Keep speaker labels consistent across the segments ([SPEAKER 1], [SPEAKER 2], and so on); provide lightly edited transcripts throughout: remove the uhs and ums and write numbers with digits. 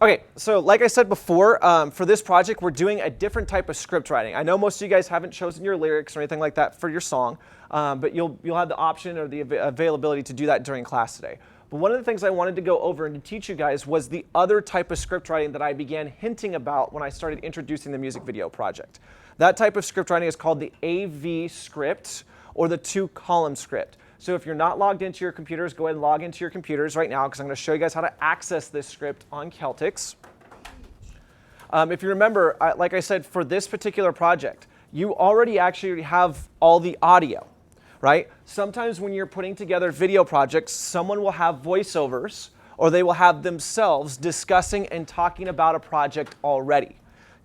[SPEAKER 1] Okay, so like I said before, for this project, we're doing a different type of script writing. I know most of you guys haven't chosen your lyrics or anything like that for your song, but you'll have the option or the availability to do that during class today. But one of the things I wanted to go over and to teach you guys was the other type of script writing that I began hinting about when I started introducing the music video project. That type of script writing is called the AV script or the two-column script. So if you're not logged into your computers, go ahead and log into your computers right now because I'm going to show you guys how to access this script on Celtx. If you remember, like I said, for this particular project, you already actually have all the audio, right? Sometimes when you're putting together video projects, someone will have voiceovers or they will have themselves discussing and talking about a project already.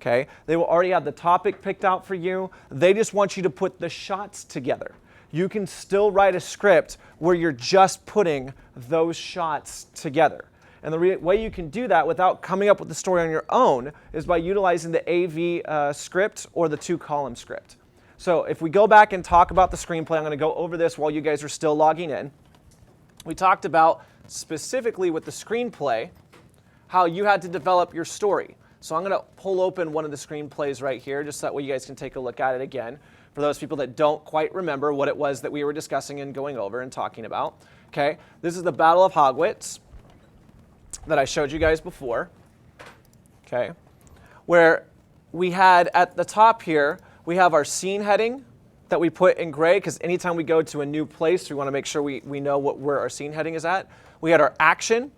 [SPEAKER 1] Okay? They will already have the topic picked out for you. They just want you to put the shots together. You can still write a script where you're just putting those shots together. And the way you can do that without coming up with the story on your own is by utilizing the AV script or the two-column script. So if we go back and talk about the screenplay, I'm going to go over this while you guys are still logging in. We talked about specifically with the screenplay how you had to develop your story. So I'm going to pull open one of the screenplays right here just so that way you guys can take a look at it again. For those people that don't quite remember what it was that we were discussing and going over and talking about. Okay, this is the Battle of Hogwarts that I showed you guys before. Okay, where we had at the top here, we have our scene heading that we put in gray because anytime we go to a new place, we want to make sure we know where our scene heading is at. We had our action.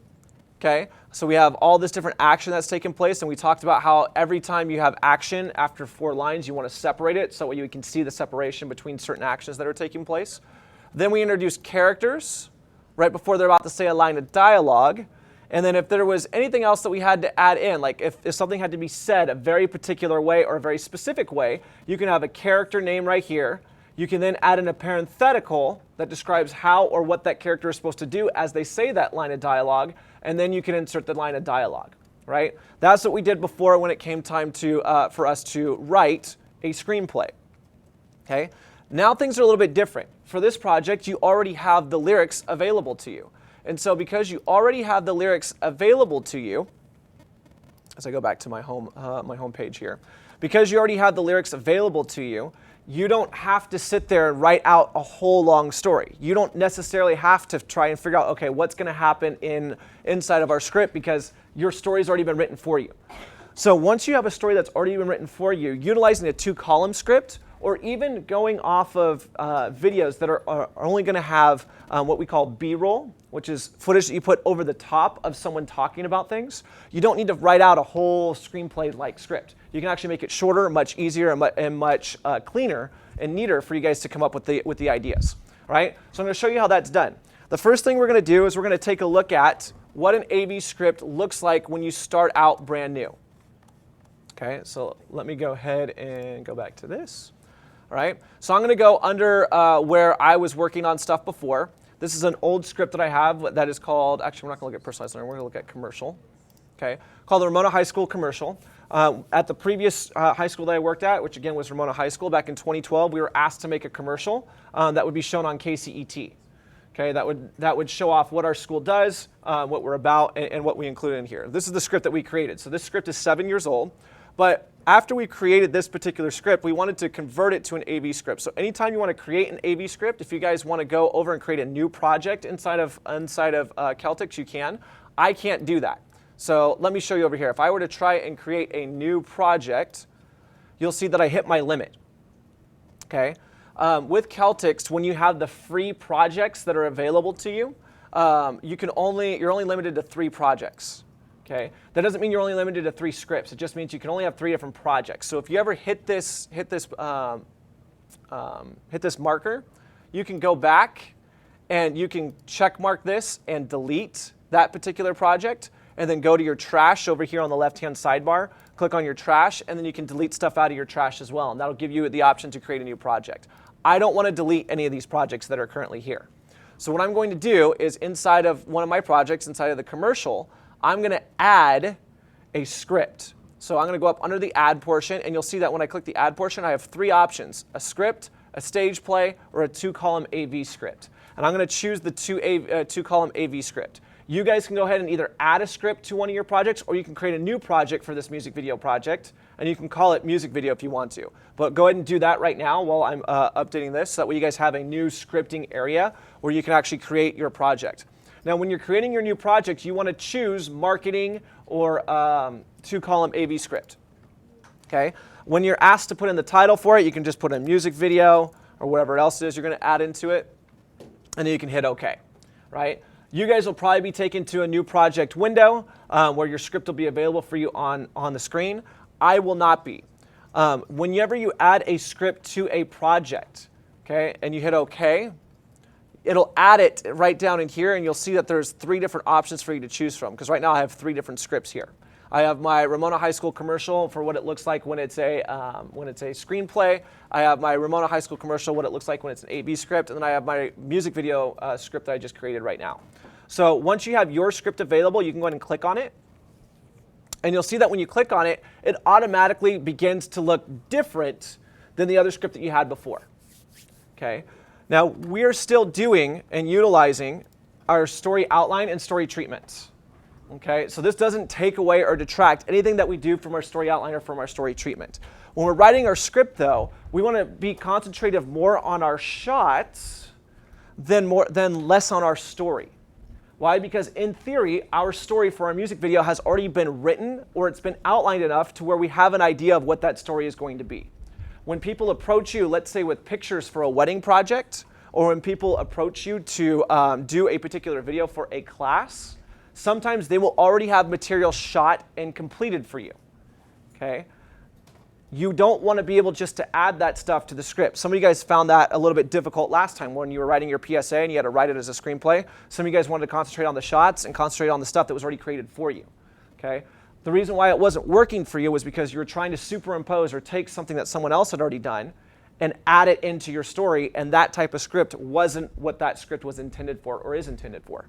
[SPEAKER 1] Okay, so we have all this different action that's taking place, and we talked about how every time you have action after 4 lines, you want to separate it so you can see the separation between certain actions that are taking place. Then we introduced characters right before they're about to say a line of dialogue. And then if there was anything else that we had to add in, like if something had to be said a very particular way or a very specific way, you can have a character name right here. You can then add in a parenthetical that describes how or what that character is supposed to do as they say that line of dialogue, and then you can insert the line of dialogue, right? That's what we did before when it came time to for us to write a screenplay, okay? Now things are a little bit different. For this project, you already have the lyrics available to you. And so because you already have the lyrics available to you, as I go back to my home page here, because you already have the lyrics available to you, you don't have to sit there and write out a whole long story. You don't necessarily have to try and figure out, okay, what's going to happen inside of our script because your story's already been written for you. So once you have a story that's already been written for you, utilizing a two-column script or even going off of videos that are only going to have what we call B-roll, which is footage that you put over the top of someone talking about things. You don't need to write out a whole screenplay-like script. You can actually make it shorter, much easier, and much cleaner and neater for you guys to come up with the ideas. All right? So I'm going to show you how that's done. The first thing we're going to do is we're going to take a look at what an AV script looks like when you start out brand new. Okay, so let me go ahead and go back to this. All right, so I'm going to go under where I was working on stuff before. This is an old script that I have that is called, actually we're not going to look at personalized learning, we're going to look at commercial. Okay, called the Ramona High School commercial. At the previous high school that I worked at, which again was Ramona High School, back in 2012, we were asked to make a commercial that would be shown on KCET. Okay, that would show off what our school does, what we're about, and what we include in here. This is the script that we created. So this script is 7 years old, but after we created this particular script, we wanted to convert it to an AV script. So anytime you want to create an AV script, if you guys want to go over and create a new project inside of Celtx, you can. I can't do that. So let me show you over here. If I were to try and create a new project, you'll see that I hit my limit. Okay. With Celtx, when you have the free projects that are available to you, you're only limited to 3 projects. Okay, that doesn't mean you're only limited to 3 scripts. It just means you can only have 3 different projects. So if you ever hit this marker, you can go back and you can check mark this and delete that particular project, and then go to your trash over here on the left-hand sidebar. Click on your trash, and then you can delete stuff out of your trash as well, and that'll give you the option to create a new project. I don't want to delete any of these projects that are currently here. So what I'm going to do is inside of one of my projects, inside of the commercial, I'm going to add a script. So I'm going to go up under the add portion, and you'll see that when I click the add portion, I have 3 options: a script, a stage play, or a 2-column AV script. And I'm going to choose the 2-column AV script. You guys can go ahead and either add a script to one of your projects, or you can create a new project for this music video project, and you can call it music video if you want to. But go ahead and do that right now while I'm updating this, so that way you guys have a new scripting area where you can actually create your project. Now, when you're creating your new project, you want to choose marketing or 2-column AV script. Okay? When you're asked to put in the title for it, you can just put in music video or whatever else it is you're going to add into it, and then you can hit OK. Right? You guys will probably be taken to a new project window where your script will be available for you on the screen. I will not be. Whenever you add a script to a project, okay, and you hit OK, it'll add it right down in here, and you'll see that there's 3 different options for you to choose from, because right now I have 3 different scripts here. I have my Ramona High School commercial for what it looks like when it's a screenplay. I have my Ramona High School commercial, what it looks like when it's an AV script, and then I have my music video script that I just created right now. So once you have your script available, you can go ahead and click on it. And you'll see that when you click on it, it automatically begins to look different than the other script that you had before. Okay? Now, we're still doing and utilizing our story outline and story treatments. Okay? So this doesn't take away or detract anything that we do from our story outline or from our story treatment. When we're writing our script, though, we want to be concentrated more on our shots than less on our story. Why? Because in theory, our story for our music video has already been written, or it's been outlined enough to where we have an idea of what that story is going to be. When people approach you, let's say with pictures for a wedding project, or when people approach you to do a particular video for a class, sometimes they will already have material shot and completed for you. Okay? You don't want to be able just to add that stuff to the script. Some of you guys found that a little bit difficult last time when you were writing your PSA and you had to write it as a screenplay. Some of you guys wanted to concentrate on the shots and concentrate on the stuff that was already created for you. Okay? The reason why it wasn't working for you was because you were trying to superimpose or take something that someone else had already done and add it into your story, and that type of script wasn't what that script was intended for or is intended for.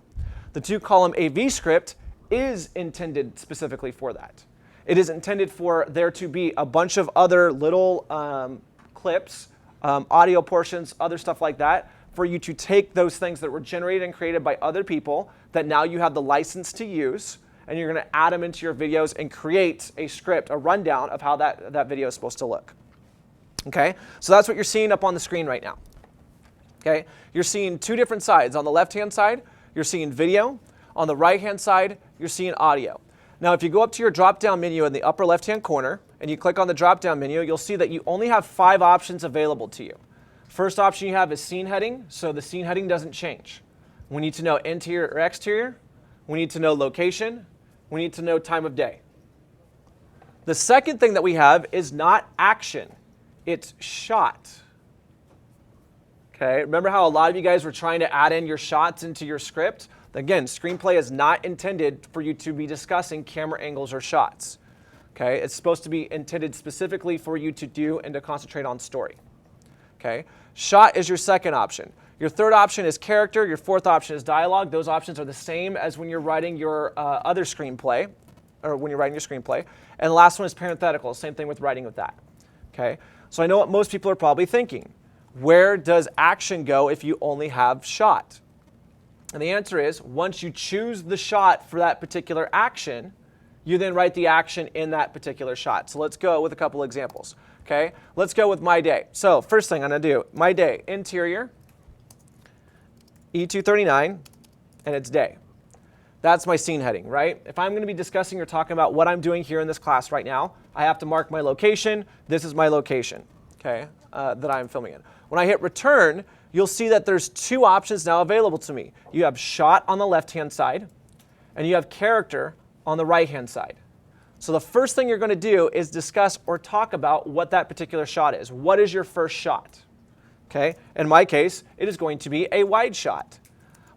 [SPEAKER 1] The 2-column AV script is intended specifically for that. It is intended for there to be a bunch of other little clips, audio portions, other stuff like that, for you to take those things that were generated and created by other people that now you have the license to use, and you're going to add them into your videos and create a script, a rundown of how that video is supposed to look. Okay? So that's what you're seeing up on the screen right now. Okay? You're seeing 2 different sides. On the left-hand side, you're seeing video. On the right-hand side, you're seeing audio. Now, if you go up to your drop-down menu in the upper left-hand corner and you click on the drop-down menu, you'll see that you only have 5 options available to you. First option you have is scene heading, so the scene heading doesn't change. We need to know interior or exterior. We need to know location. We need to know time of day. The second thing that we have is not action, it's shot. Okay, remember how a lot of you guys were trying to add in your shots into your script? Again, screenplay is not intended for you to be discussing camera angles or shots. Okay, it's supposed to be intended specifically for you to do and to concentrate on story. Okay, shot is your second option. Your third option is character. Your fourth option is dialogue. Those options are the same as when you're writing your other screenplay, or when you're writing your screenplay. And the last one is parenthetical. Same thing with writing with that. Okay, so I know what most people are probably thinking. Where does action go if you only have shot? And the answer is, once you choose the shot for that particular action, you then write the action in that particular shot. So let's go with a couple examples. Okay, let's go with my day. So first thing I'm going to do, my day, interior, E239, and it's day. That's my scene heading, right? If I'm going to be discussing or talking about what I'm doing here in this class right now, I have to mark my location. This is my location, okay, that I'm filming in. When I hit return, you'll see that there's 2 options now available to me. You have shot on the left-hand side, and you have character on the right-hand side. So the first thing you're going to do is discuss or talk about what that particular shot is. What is your first shot? Okay, in my case, it is going to be a wide shot.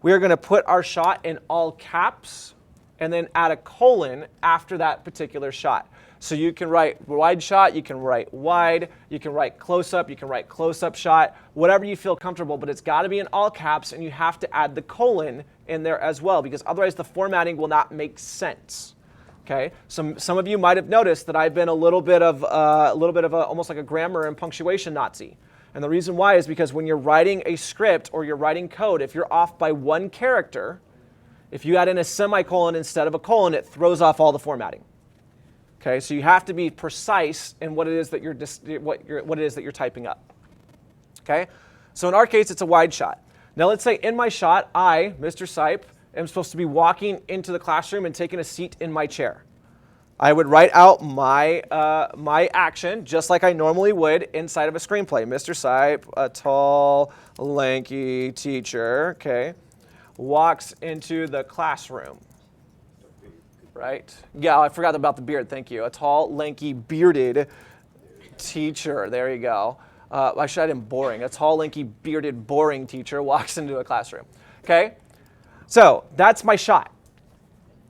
[SPEAKER 1] We are going to put our shot in all caps and then add a colon after that particular shot. So you can write wide shot, you can write wide, you can write close-up, you can write close-up shot, whatever you feel comfortable, but it's got to be in all caps, and you have to add the colon in there as well, because otherwise the formatting will not make sense. Okay, some of you might have noticed that I've been a little bit of almost like a grammar and punctuation Nazi. And the reason why is because when you're writing a script or you're writing code, if you're off by one character, If you add in a semicolon instead of a colon, it throws off all the formatting. Okay, so you have to be precise in what it is that you're typing up. Okay, so in our case, it's a wide shot. Now let's say in my shot, I, Mr. Seipp, am supposed to be walking into the classroom and taking a seat in my chair. I would write out my action just like I normally would inside of a screenplay. Mr. Seipp, a tall, lanky teacher, okay, walks into the classroom. Right? Yeah, I forgot about the beard. Thank you. A tall, lanky, bearded teacher. There you go. I should add in boring. A tall, lanky, bearded, boring teacher walks into a classroom. Okay? So that's my shot.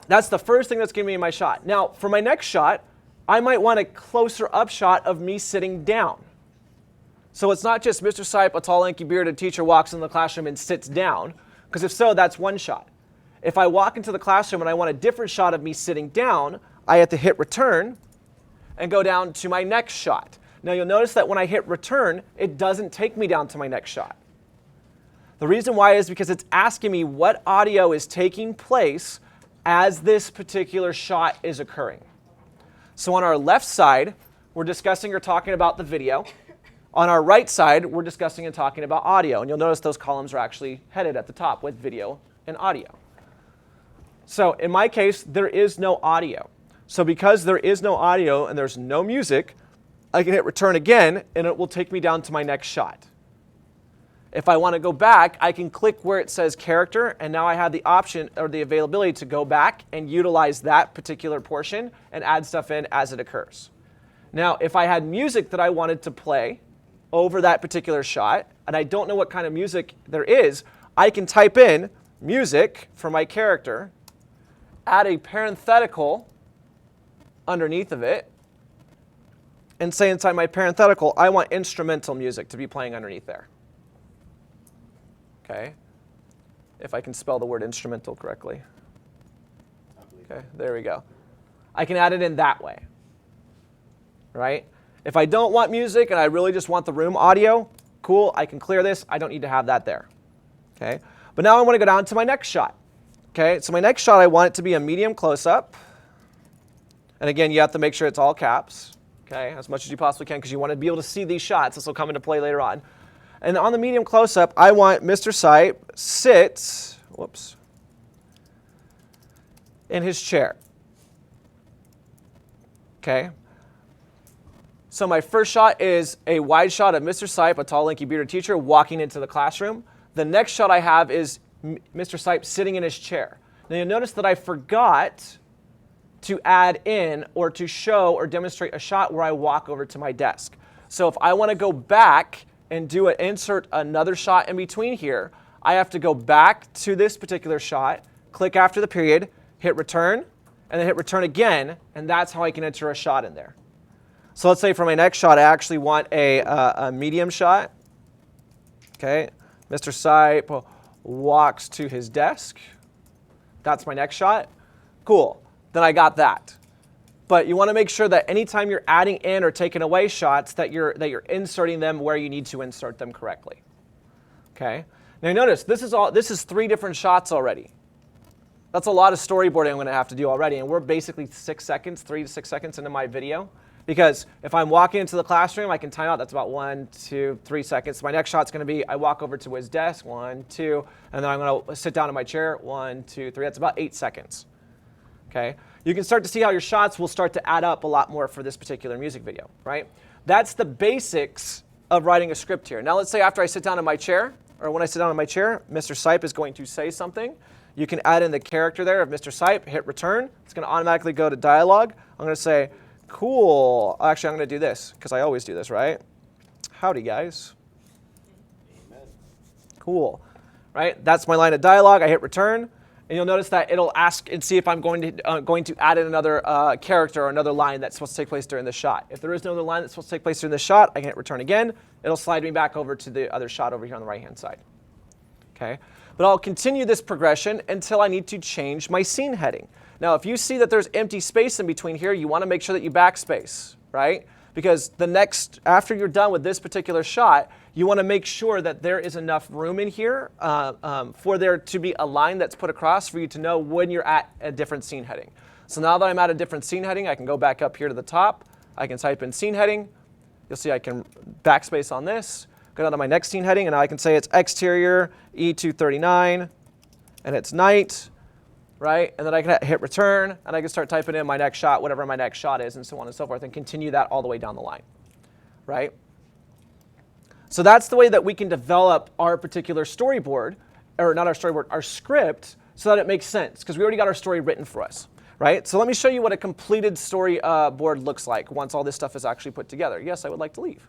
[SPEAKER 1] That's the first thing that's giving me my shot. Now, for my next shot, I might want a closer up shot of me sitting down. So it's not just Mr. Seipp, a tall, lanky, bearded teacher walks into the classroom and sits down, because if so, that's one shot. If I walk into the classroom and I want a different shot of me sitting down, I have to hit return and go down to my next shot. Now you'll notice that when I hit return, it doesn't take me down to my next shot. The reason why is because it's asking me what audio is taking place as this particular shot is occurring. So on our left side, we're discussing or talking about the video. On our right side, we're discussing and talking about audio. And you'll notice those columns are actually headed at the top with video and audio. So in my case, there is no audio. So because there is no audio and there's no music, I can hit return again, and it will take me down to my next shot. If I want to go back, I can click where it says character, and now I have the option or the availability to go back and utilize that particular portion and add stuff in as it occurs. Now, if I had music that I wanted to play over that particular shot, and I don't know what kind of music there is, I can type in music for my character, add a parenthetical underneath of it, and say inside my parenthetical, I want instrumental music to be playing underneath there. Okay, if I can spell the word instrumental correctly. Okay, there we go. I can add it in that way, right? If I don't want music and I really just want the room audio, cool, I can clear this. I don't need to have that there, okay? But now I want to go down to my next shot, okay? So my next shot, I want it to be a medium close-up. And again, you have to make sure it's all caps, okay, as much as you possibly can, because you want to be able to see these shots. This will come into play later on. And on the medium close-up, I want Mr. Seipp sits, in his chair. Okay. So my first shot is a wide shot of Mr. Seipp, a tall, lanky, bearded teacher, walking into the classroom. The next shot I have is Mr. Seipp sitting in his chair. Now you'll notice that I forgot to add in or to show or demonstrate a shot where I walk over to my desk. So if I want to go back and insert another shot in between here, I have to go back to this particular shot, click after the period, hit return, and then hit return again, and that's how I can enter a shot in there. So let's say for my next shot, I actually want a medium shot. Okay, Mr. Seipp walks to his desk. That's my next shot. Cool, then I got that. But you want to make sure that anytime you're adding in or taking away shots, that you're inserting them where you need to insert them correctly. Okay. Now notice this is 3 different shots already. That's a lot of storyboarding I'm going to have to do already, and we're basically 3 to 6 seconds into my video. Because if I'm walking into the classroom, I can time out. That's about 1, 2, 3 seconds. My next shot's going to be I walk over to his desk, 1, 2, and then I'm going to sit down in my chair, 1, 2, 3. That's about 8 seconds. Okay. You can start to see how your shots will start to add up a lot more for this particular music video, right? That's the basics of writing a script here. Now let's say after I sit down in my chair, or when I sit down in my chair, Mr. Seipp is going to say something. You can add in the character there of Mr. Seipp, hit return. It's going to automatically go to dialogue. I'm going to say, cool. Actually, I'm going to do this, because I always do this, right? Howdy, guys. Amen. Cool. Right? That's my line of dialogue. I hit return. And you'll notice that it'll ask and see if I'm going to add in another character or another line that's supposed to take place during the shot. If there is no other line that's supposed to take place during the shot, I can hit return again. It'll slide me back over to the other shot over here on the right-hand side. Okay? But I'll continue this progression until I need to change my scene heading. Now, if you see that there's empty space in between here, you want to make sure that you backspace, right? because after you're done with this particular shot, you want to make sure that there is enough room in here for there to be a line that's put across for you to know when you're at a different scene heading. So now that I'm at a different scene heading, I can go back up here to the top. I can type in scene heading. You'll see I can backspace on this, go down to my next scene heading, and now I can say it's exterior E239, and it's night, right? And then I can hit return, and I can start typing in my next shot, whatever my next shot is, and so on and so forth, and continue that all the way down the line, right? So that's the way that we can develop our particular storyboard, or not our storyboard, our script, so that it makes sense, because we already got our story written for us, right? So let me show you what a completed storyboard looks like once all this stuff is actually put together. Yes, I would like to leave.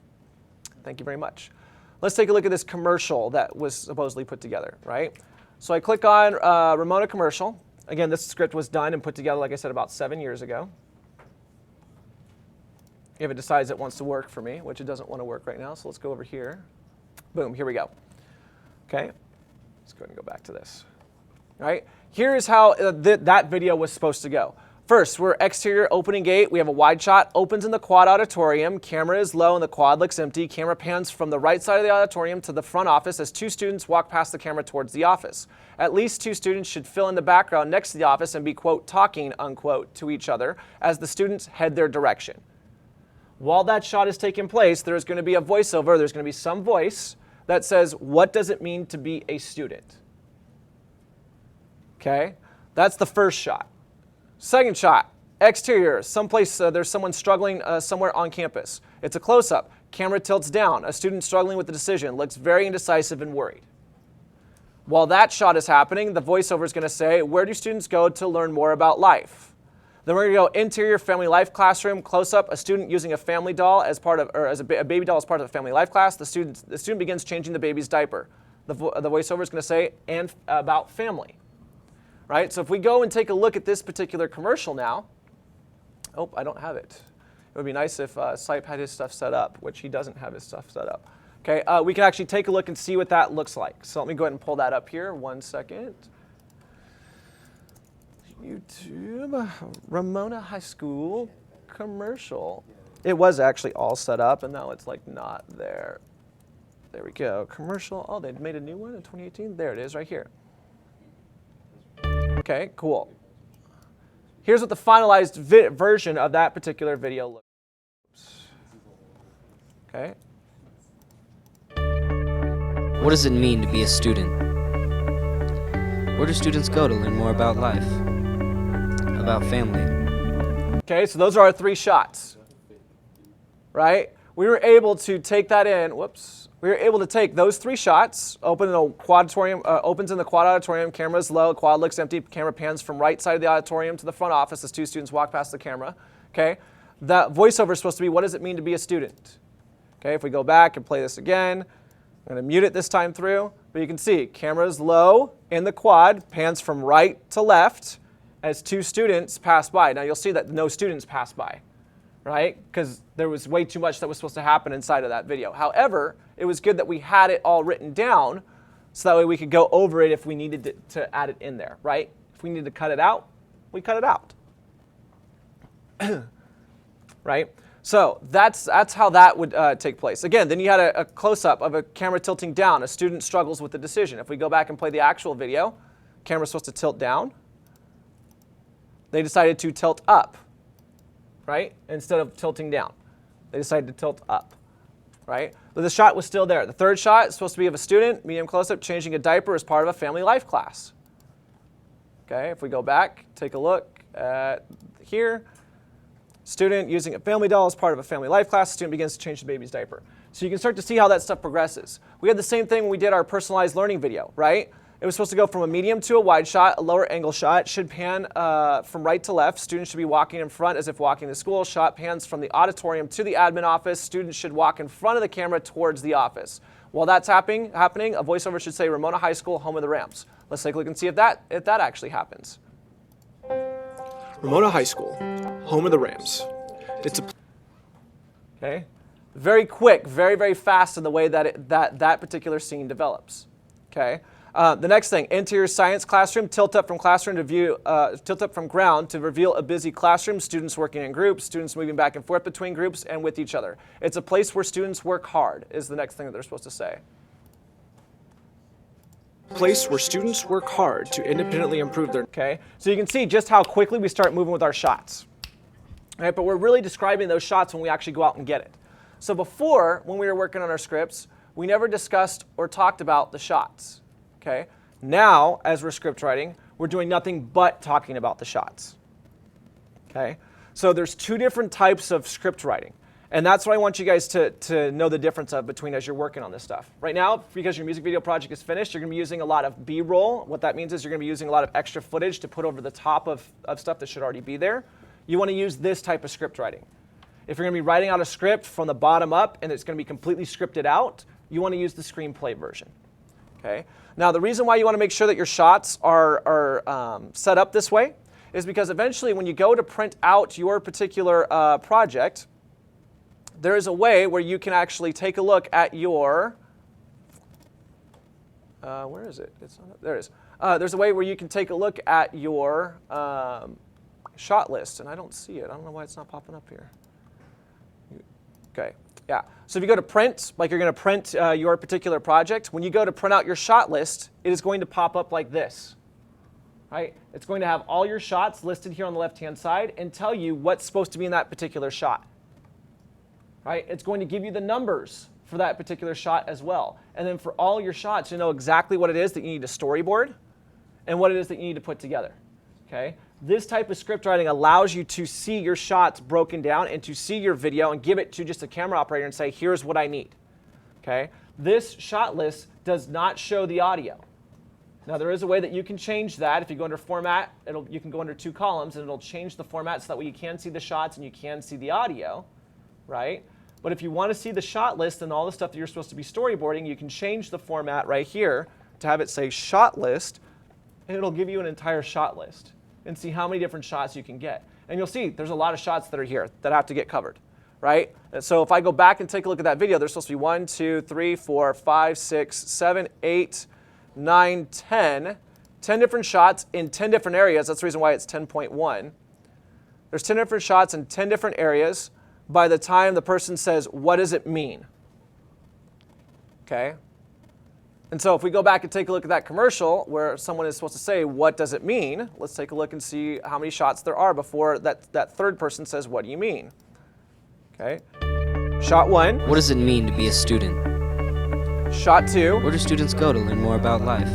[SPEAKER 1] Thank you very much. Let's take a look at this commercial that was supposedly put together, right? So I click on Ramona commercial. Again, this script was done and put together, like I said, about 7 years ago. If it decides it wants to work for me, which it doesn't want to work right now, so let's go over here. Boom, here we go. Okay, let's go ahead and go back to this. All right, here is how that video was supposed to go. First, we're exterior opening gate. We have a wide shot, opens in the quad auditorium. Camera is low and the quad looks empty. Camera pans from the right side of the auditorium to the front office as 2 students walk past the camera towards the office. At least 2 students should fill in the background next to the office and be, quote, talking, unquote, to each other as the students head their direction. While that shot is taking place, there's going to be a voiceover. There's going to be some voice that says, what does it mean to be a student? Okay, that's the first shot. Second shot, exterior, someplace, there's someone struggling somewhere on campus. It's a close-up. Camera tilts down. A student struggling with the decision, looks very indecisive and worried. While that shot is happening, the voiceover is going to say, where do students go to learn more about life? Then we're going to go interior family life classroom, close-up, a student using a family doll as part of, or as a baby doll as part of a family life class. The student begins changing the baby's diaper. The voiceover is going to say, and about family. Right? So if we go and take a look at this particular commercial now, oh, I don't have it. It would be nice if Seipp had his stuff set up, which he doesn't have his stuff set up. Okay, we can actually take a look and see what that looks like. So let me go ahead and pull that up here. 1 second. YouTube, Ramona High School commercial. It was actually all set up, and now it's like not there. There we go. Commercial. Oh, they made a new one in 2018. There it is right here. Okay, cool. Here's what the finalized version of that particular video looks. Okay.
[SPEAKER 2] What does it mean to be a student? Where do students go to learn more about life? About family?
[SPEAKER 1] Okay, so those are our 3 shots. Right? We were able to take that in. Whoops. We were able to take those 3 shots, opens in the quad auditorium, camera is low, quad looks empty, camera pans from right side of the auditorium to the front office as 2 students walk past the camera. Okay, that voiceover is supposed to be, what does it mean to be a student? Okay, if we go back and play this again, I'm going to mute it this time through, but you can see camera is low in the quad, pans from right to left as 2 students pass by. Now you'll see that no students pass by, right? Because there was way too much that was supposed to happen inside of that video. However, it was good that we had it all written down so that way we could go over it if we needed to add it in there, right? If we needed to cut it out, we cut it out. Right? So that's how that would take place. Again, then you had a close-up of a camera tilting down. A student struggles with the decision. If we go back and play the actual video, camera's supposed to tilt down. They decided to tilt up, right? Instead of tilting down. They decided to tilt up, right? But the shot was still there. The third shot is supposed to be of a student, medium close-up, changing a diaper as part of a family life class. Okay, if we go back, take a look at here. Student using a family doll as part of a family life class. Student begins to change the baby's diaper. So you can start to see how that stuff progresses. We had the same thing when we did our personalized learning video, right? It was supposed to go from a medium to a wide shot, a lower angle shot. Should pan from right to left. Students should be walking in front as if walking to school. Shot pans from the auditorium to the admin office. Students should walk in front of the camera towards the office. While that's happening, a voiceover should say Ramona High School, home of the Rams. Let's take a look and see if that actually happens.
[SPEAKER 3] Ramona High School, home of the Rams. It's a
[SPEAKER 1] Okay, very quick, very fast in the way that that particular scene develops. Okay, The next thing, interior science classroom, tilt up from classroom to view, tilt up from ground to reveal a busy classroom, students working in groups, students moving back and forth between groups and with each other. It's a place where students work hard is the next thing that they're supposed to say.
[SPEAKER 3] Place where students work hard to independently improve their...
[SPEAKER 1] Okay, so you can see just how quickly we start moving with our shots. All right, but we're really describing those shots when we actually go out and get it. So before, when we were working on our scripts, we never discussed or talked about the shots. Okay, now as we're script writing, we're doing nothing but talking about the shots. Okay, so there's two different types of script writing. And that's what I want you guys to know the difference of between as you're working on this stuff. Right now, because your music video project is finished, you're going to be using a lot of B-roll. What that means is you're going to be using a lot of extra footage to put over the top of stuff that should already be there. You want to use this type of script writing. If you're going to be writing out a script from the bottom up and it's going to be completely scripted out, you want to use the screenplay version. Okay? Now, the reason why you want to make sure that your shots are set up this way is because eventually when you go to print out your particular project, there is a way where you can actually take a look at your, where is it? It's not, there it is. There's a way where you can take a look at your shot list, and I don't see it. I don't know why it's not popping up here. Okay, yeah. So if you go to print, like you're going to print your particular project, when you go to print out your shot list, it is going to pop up like this. Right? It's going to have all your shots listed here on the left-hand side and tell you what's supposed to be in that particular shot. Right? It's going to give you the numbers for that particular shot as well. And then for all your shots, you know exactly what it is that you need to storyboard and what it is that you need to put together. Okay? This type of script writing allows you to see your shots broken down and to see your video and give it to just a camera operator and say, here's what I need. Okay? This shot list does not show the audio. Now, there is a way that you can change that. If you go under Format, you can go under 2 columns, and it'll change the format so that way you can see the shots and you can see the audio. Right? But if you want to see the shot list and all the stuff that you're supposed to be storyboarding, you can change the format right here to have it say shot list, and it'll give you an entire shot list and see how many different shots you can get. And you'll see there's a lot of shots that are here that have to get covered, right? And so if I go back and take a look at that video, there's supposed to be 1, 2, 3, 4, 5, 6, 7, 8, 9, 10 different shots in 10 different areas. That's the reason why it's 10.1. There's 10 different shots in 10 different areas by the time the person says, what does it mean? Okay? And so if we go back and take a look at that commercial where someone is supposed to say, what does it mean? Let's take a look and see how many shots there are before that third person says, what do you mean? Okay? Shot 1.
[SPEAKER 2] What does it mean to be a student?
[SPEAKER 1] Shot 2.
[SPEAKER 2] Where do students go to learn more about life?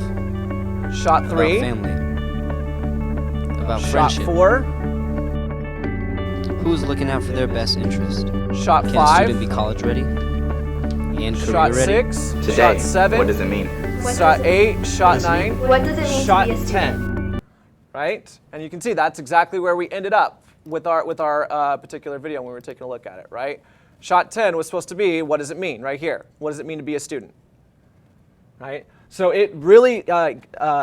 [SPEAKER 1] Shot 3.
[SPEAKER 2] About family? About
[SPEAKER 1] Shot
[SPEAKER 2] friendship?
[SPEAKER 1] 4.
[SPEAKER 2] Who's looking out for their best interest?
[SPEAKER 1] Shot
[SPEAKER 2] Can
[SPEAKER 1] 5.
[SPEAKER 2] a student be college ready? And career
[SPEAKER 1] Shot
[SPEAKER 2] ready?
[SPEAKER 1] 6.
[SPEAKER 4] Today,
[SPEAKER 1] Shot 7.
[SPEAKER 4] what does it mean?
[SPEAKER 1] Shot 8. Shot 9.
[SPEAKER 5] What does it mean
[SPEAKER 1] Shot
[SPEAKER 5] to be a student?
[SPEAKER 1] 10. Right? And you can see that's exactly where we ended up with our particular video when we were taking a look at it, right? Shot 10 was supposed to be, what does it mean, right here? What does it mean to be a student? Right? So it really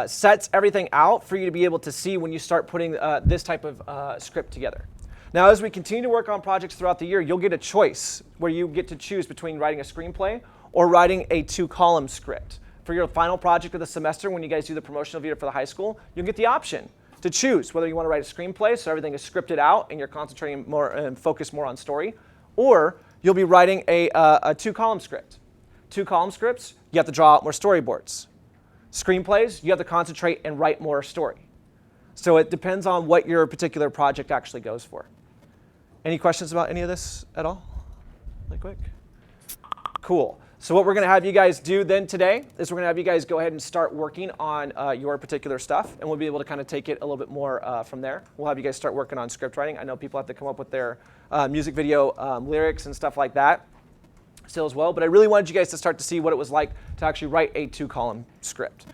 [SPEAKER 1] sets everything out for you to be able to see when you start putting this type of script together. Now, as we continue to work on projects throughout the year, you'll get a choice where you get to choose between writing a screenplay or writing a 2-column script. For your final project of the semester, when you guys do the promotional video for the high school, you'll get the option to choose whether you want to write a screenplay so everything is scripted out and you're concentrating more and focused more on story, or you'll be writing a 2-column script. 2-column scripts, you have to draw out more storyboards. Screenplays, you have to concentrate and write more story. So it depends on what your particular project actually goes for. Any questions about any of this at all? Really quick? Cool. So what we're going to have you guys do then today is we're going to have you guys go ahead and start working on your particular stuff, and we'll be able to kind of take it a little bit more from there. We'll have you guys start working on script writing. I know people have to come up with their music video lyrics and stuff like that still as well, but I really wanted you guys to start to see what it was like to actually write a 2-column script.